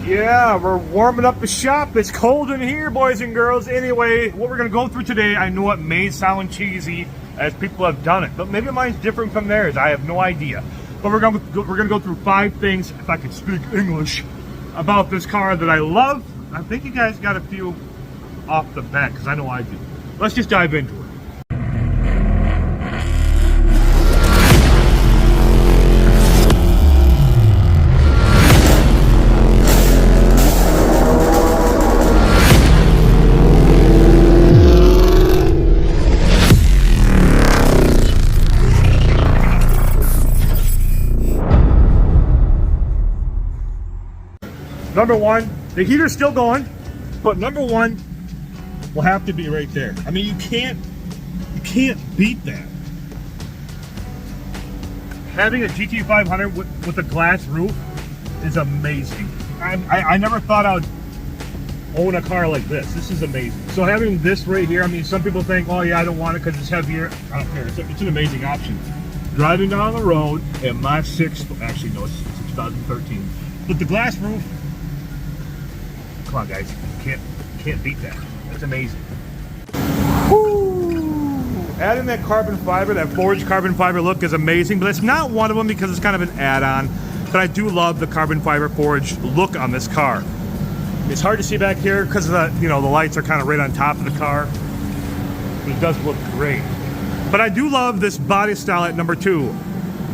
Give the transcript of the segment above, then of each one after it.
Yeah, we're warming up the shop. It's cold in here, boys and girls. Anyway, what we're gonna go through today, I know it may sound cheesy as people have done it, but maybe mine's different from theirs. I have no idea. But we're gonna go through 5 things, if I could speak English, about this car that I love. I think you guys got a few off the bat, because I know I do. Let's just dive into it. Number one, the heater's still going, but number one will have to be right there. I mean, you can't beat that. Having a Gt500 with a glass roof is amazing. I never thought I would own a car like this. This is amazing. So having this right here, I mean, some people think, oh yeah, I don't want it because it's heavier. I don't care. It's an amazing option. Driving down the road in my actually no, it's 2013, but the glass roof. Come on, guys, you can't beat that. That's amazing. Woo! Adding that carbon fiber, that forged carbon fiber look is amazing, but it's not one of them because it's kind of an add-on. But I do love the carbon fiber forged look on this car. It's hard to see back here because the the lights are kind of right on top of the car, but it does look great. But I do love this body style at number 2.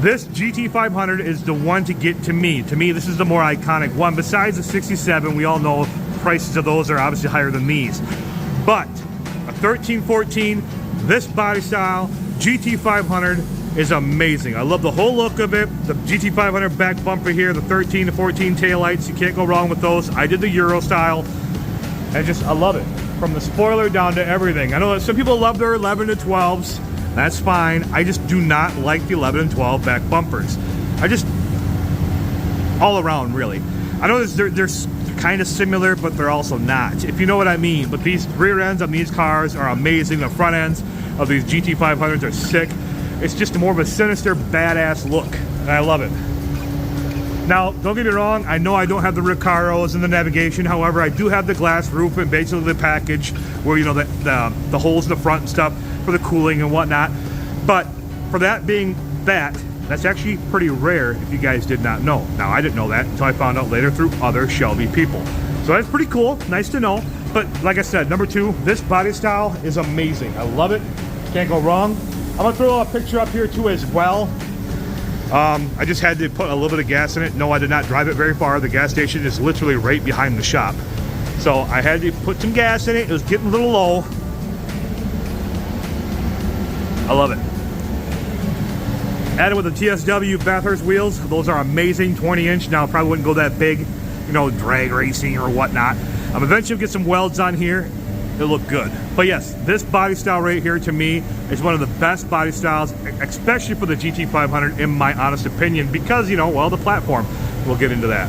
This Gt500 is the one to get to me. To me, this is the more iconic one. Besides the 67, we all know prices of those are obviously higher than these. But a 1314, this body style, Gt500 is amazing. I love the whole look of it. The Gt500 back bumper here, the 13 to 14 taillights, you can't go wrong with those. I did the Euro style. I love it. From the spoiler down to everything. I know that some people love their 11 to 12s. That's fine. I just do not like the 11 and 12 back bumpers. All around, really. I know they're kind of similar, but they're also not, if you know what I mean. But these rear ends on these cars are amazing. The front ends of these Gt500s are sick. It's just more of a sinister, badass look, and I love it. Now, don't get me wrong, I know I don't have the Recaros and the navigation. However, I do have the glass roof and basically the package where, the holes in the front and stuff for the cooling and whatnot. But for that being that's actually pretty rare if you guys did not know. Now, I didn't know that until I found out later through other Shelby people. So that's pretty cool, nice to know. But like I said, number 2, this body style is amazing. I love it, can't go wrong. I'm gonna throw a picture up here too as well. I just had to put a little bit of gas in it. No, I did not drive it very far. The gas station is literally right behind the shop. So I had to put some gas in it. It was getting a little low. I love it. Added with the TSW Bathurst wheels. Those are amazing, 20-inch. Now, probably wouldn't go that big, drag racing or whatnot. Eventually get some welds on here. It'll look good. But yes, this body style right here to me is one of the best body styles, especially for the Gt500 in my honest opinion, because, the platform. We'll get into that.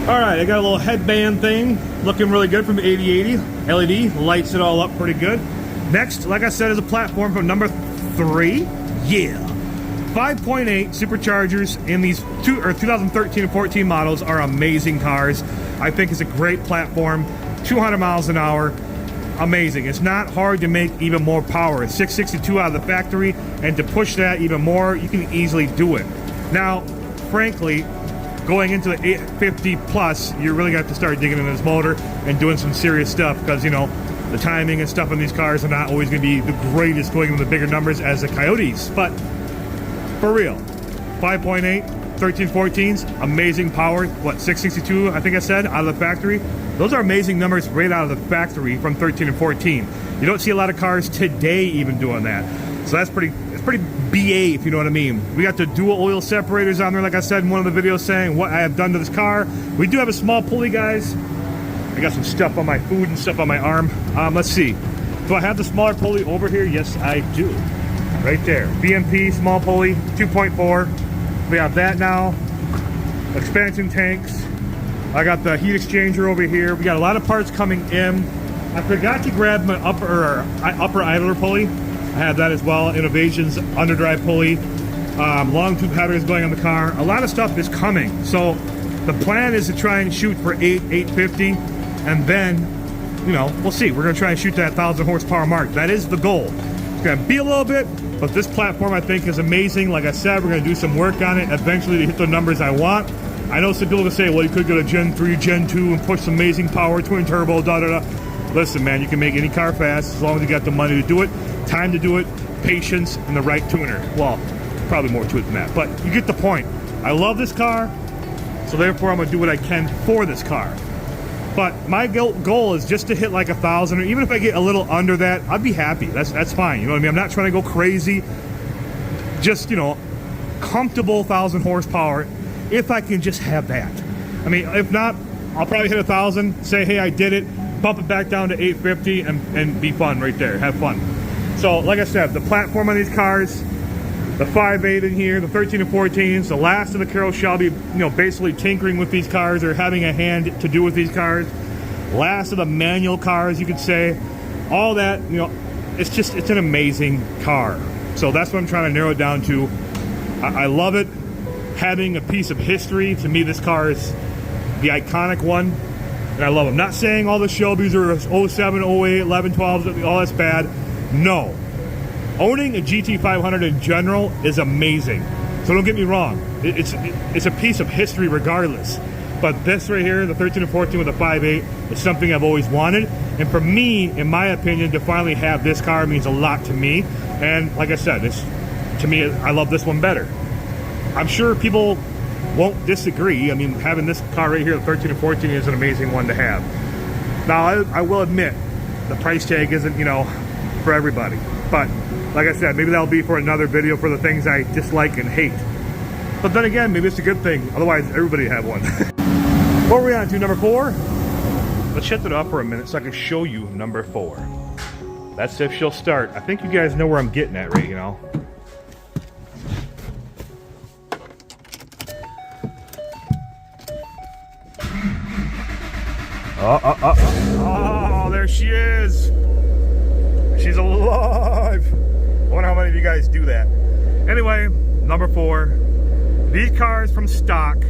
All right, I got a little headband thing looking really good from 8080. LED lights it all up pretty good. Next, like I said, is a platform from number 3. Yeah. 5.8 superchargers in these 2013 and 14 models are amazing cars. I think it's a great platform. 200 miles an hour. Amazing. It's not hard to make even more power. It's 662 out of the factory, and to push that even more, you can easily do it. Now, frankly, going into the 850 plus, you're really going to have to start digging in this motor and doing some serious stuff because, the timing and stuff on these cars are not always going to be the greatest going into the bigger numbers as the Coyotes. But for real, 5.8, 1314s, amazing power. What, 662, I think I said, out of the factory? Those are amazing numbers right out of the factory from 13 and 14. You don't see a lot of cars today even doing that. So that's pretty BA, if you know what I mean. We got the dual oil separators on there, like I said in one of the videos saying what I have done to this car. We do have a small pulley, guys. I got some stuff on my food and stuff on my arm. Let's see. Do I have the smaller pulley over here? Yes, I do. Right there. BMP, small pulley, 2.4. We have that now. Expansion tanks. I got the heat exchanger over here. We got a lot of parts coming in. I forgot to grab my upper idler pulley. I have that as well. Innovations underdrive pulley. Long tube headers going on the car. A lot of stuff is coming. So The plan is to try and shoot for 850, and then, you know, we'll see. We're gonna try and shoot that 1,000 horsepower mark. That is the goal. It's gonna be a little bit, but this platform I think is amazing. Like I said, we're gonna do some work on it eventually to hit the numbers I want. I know some people will say, well, you could go to Gen 3, Gen 2 and push some amazing power, twin turbo, da-da-da. Listen, man, you can make any car fast as long as you got the money to do it, time to do it, patience, and the right tuner. Well, probably more to it than that, but you get the point. I love this car, so therefore I'm gonna do what I can for this car. But my goal is just to hit like 1,000, or even if I get a little under that, I'd be happy. That's fine, you know what I mean? I'm not trying to go crazy. Just, you know, comfortable 1,000 horsepower, if I can just have that. I mean, if not, I'll probably hit 1,000, say, hey, I did it, bump it back down to 850, and be fun right there, have fun. So, like I said, the platform on these cars, the 5.8 in here, the 13 and 14s, the last of the Carroll Shelby, you know, basically tinkering with these cars or having a hand to do with these cars. Last of the manual cars, you could say. All that, you know, it's an amazing car. So that's what I'm trying to narrow it down to. I love it. Having a piece of history, to me, this car is the iconic one. And I love them. Not saying all the Shelbys are 07, 08, 11, 12, all that's bad. No. Owning a GT500 in general is amazing. So don't get me wrong. It's a piece of history regardless. But this right here, the 13 and 14 with a 5.8, is something I've always wanted. And for me, in my opinion, to finally have this car means a lot to me. And like I said, to me, I love this one better. I'm sure people won't disagree. I mean, having this car right here, the 13 and 14, is an amazing one to have. Now, I will admit, the price tag isn't, you know, for everybody. But like I said, maybe that'll be for another video for the things I dislike and hate. But then again, maybe it's a good thing. Otherwise, everybody have one. What are we on to, number 4? Let's shut it up for a minute so I can show you number 4. That's if she'll start. I think you guys know where I'm getting at, right? You know. Oh, there she is. She's alive. I wonder how many of you guys do that. Anyway, number 4. These cars from stock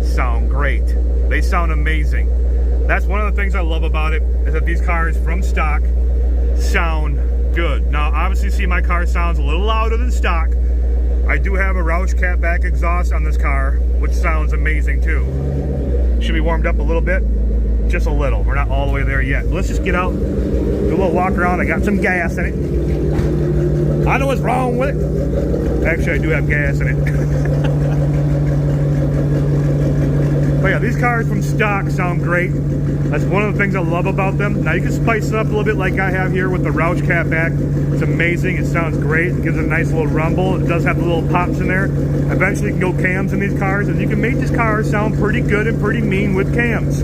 sound great. They sound amazing. That's one of the things I love about it, is that these cars from stock sound good. Now, obviously, see, my car sounds a little louder than stock. I do have a Roush catback exhaust on this car, which sounds amazing too. Should be warmed up a little bit. Just a little. We're not all the way there yet. Let's just get out, do a little walk around. I got some gas in it. I know what's wrong with it. Actually, I do have gas in it. But yeah, these cars from stock sound great. That's one of the things I love about them. Now you can spice it up a little bit like I have here with the Roush catback. It's amazing. It sounds great. It gives it a nice little rumble. It does have the little pops in there. Eventually you can go cams in these cars, and you can make these cars sound pretty good and pretty mean with cams.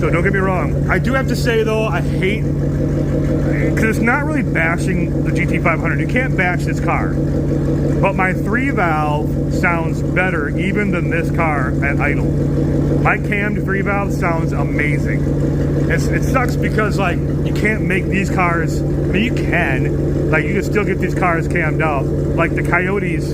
So don't get me wrong. I do have to say though, I hate, because it's not really bashing the GT500. You can't bash this car. But my 3-valve sounds better even than this car at idle. My cammed 3-valve sounds amazing. It sucks because, like, you can't make these cars, I mean, you can. Like, you can still get these cars cammed out. Like the Coyotes,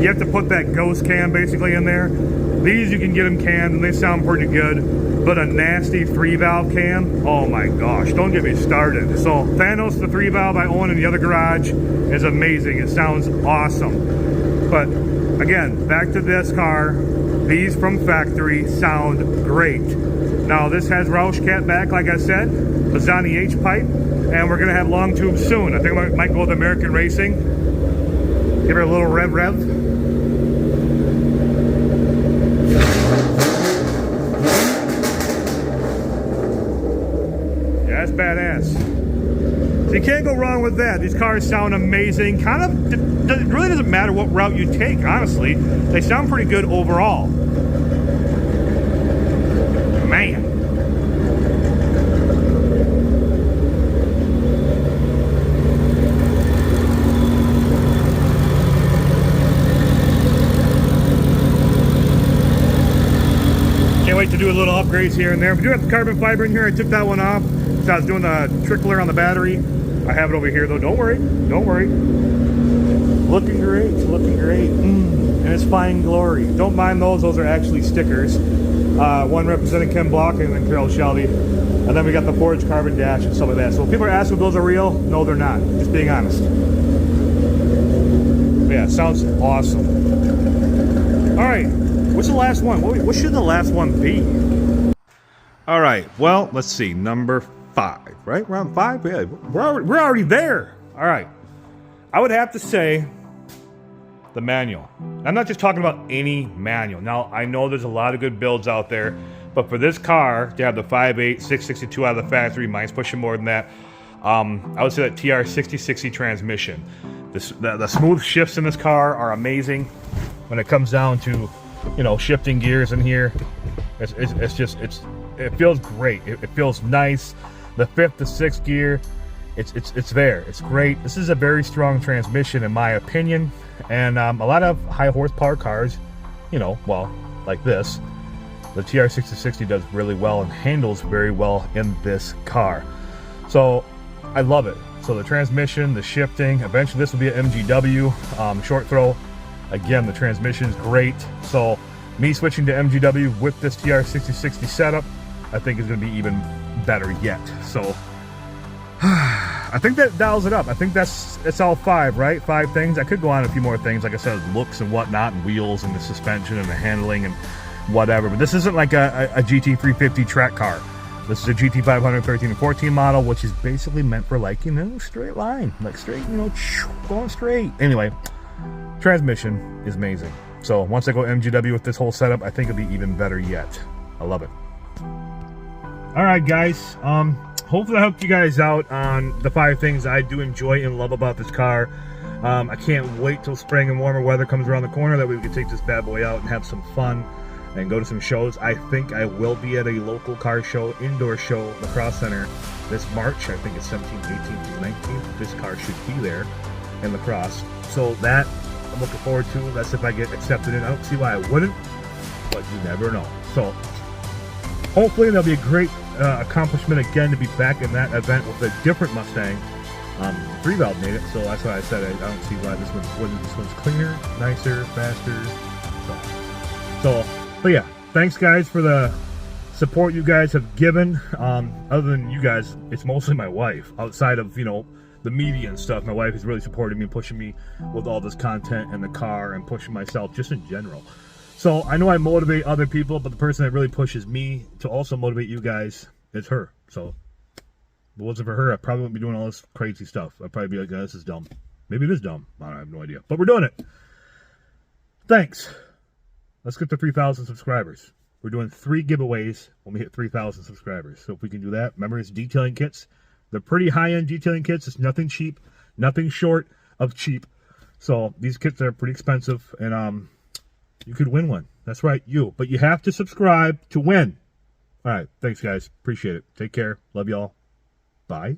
you have to put that ghost cam basically in there. These, you can get them cammed and they sound pretty good. But a nasty 3-valve cam, oh my gosh, don't get me started. So Thanos, the 3-valve I own in the other garage, is amazing. It sounds awesome. But again, back to this car, these from factory sound great. Now this has Roush catback, like I said, Bazzani H-pipe, and we're gonna have long tubes soon. I think I might go with American Racing. Give her a little rev. That's badass. So you can't go wrong with that. These cars sound amazing. Kind of, it really doesn't matter what route you take, honestly. They sound pretty good overall. Man. Can't wait to do a little upgrades here and there. We do have the carbon fiber in here. I took that one off. So I was doing the trickler on the battery. I have it over here though. Don't worry. Don't worry. Looking great. Looking great. in its fine glory. Don't mind those are actually stickers. One representing Ken Block and then Carol Shelby. And then we got the forged carbon dash and stuff like that. So if people are asking if those are real, no they're not. Just being honest. But yeah, sounds awesome. Alright, what's the last one? What should the last one be? Alright, well, let's see. Number 5, right? Round 5? Yeah, we're already there. Alright. I would have to say the manual. I'm not just talking about any manual. Now, I know there's a lot of good builds out there, but for this car to have the 5.8, 662 out of the factory, mine's pushing more than that. I would say that TR6060 transmission. The smooth shifts in this car are amazing when it comes down to, you know, shifting gears in here. It feels great. It feels nice. The 5th to 6th gear, it's there. It's great. This is a very strong transmission in my opinion. And a lot of high horsepower cars, you know, well, like this, the TR6060 does really well and handles very well in this car. So I love it. So the transmission, the shifting, eventually this will be an MGW short throw. Again, the transmission is great. So me switching to MGW with this TR6060 setup, I think is going to be even better yet. So I think that dials it up. I think it's all 5, right? 5 things. I could go on a few more things, like I said, looks and whatnot, and wheels and the suspension and the handling and whatever. But this isn't like a GT350 track car. This is a Gt500 13 and 14 model, which is basically meant for, like, you know, straight line, like straight, you know, going straight. Anyway, transmission is amazing. So once I go MGW with this whole setup, I think it'll be even better yet. I love it. All right, guys. Hopefully I helped you guys out on the 5 things I do enjoy and love about this car. I can't wait till spring and warmer weather comes around the corner, that we can take this bad boy out and have some fun and go to some shows. I think I will be at a local car show, indoor show, lacrosse center this March. I think it's 17th, 18th, 19th. This car should be there in lacrosse. So that I'm looking forward to. That's if I get accepted in. I don't see why I wouldn't, but you never know. So hopefully there'll be a great accomplishment again to be back in that event with a different Mustang. 3-valve made it, so that's why I said I don't see why this one's cleaner, nicer, faster. But yeah, thanks guys for the support you guys have given. Other than you guys, it's mostly my wife. Outside of, you know, the media and stuff, my wife has really supported me, pushing me with all this content and the car and pushing myself just in general. So I know I motivate other people, but the person that really pushes me to also motivate you guys is her. So if it wasn't for her, I probably wouldn't be doing all this crazy stuff. I'd probably be like, oh, this is dumb. Maybe it is dumb. I have no idea. But we're doing it. Thanks. Let's get to 3,000 subscribers. We're doing 3 giveaways when we hit 3,000 subscribers. So if we can do that, remember it's detailing kits. They're pretty high-end detailing kits. It's nothing cheap, nothing short of cheap. So these kits are pretty expensive, and you could win one. That's right, you. But you have to subscribe to win. All right, thanks, guys. Appreciate it. Take care. Love y'all. Bye.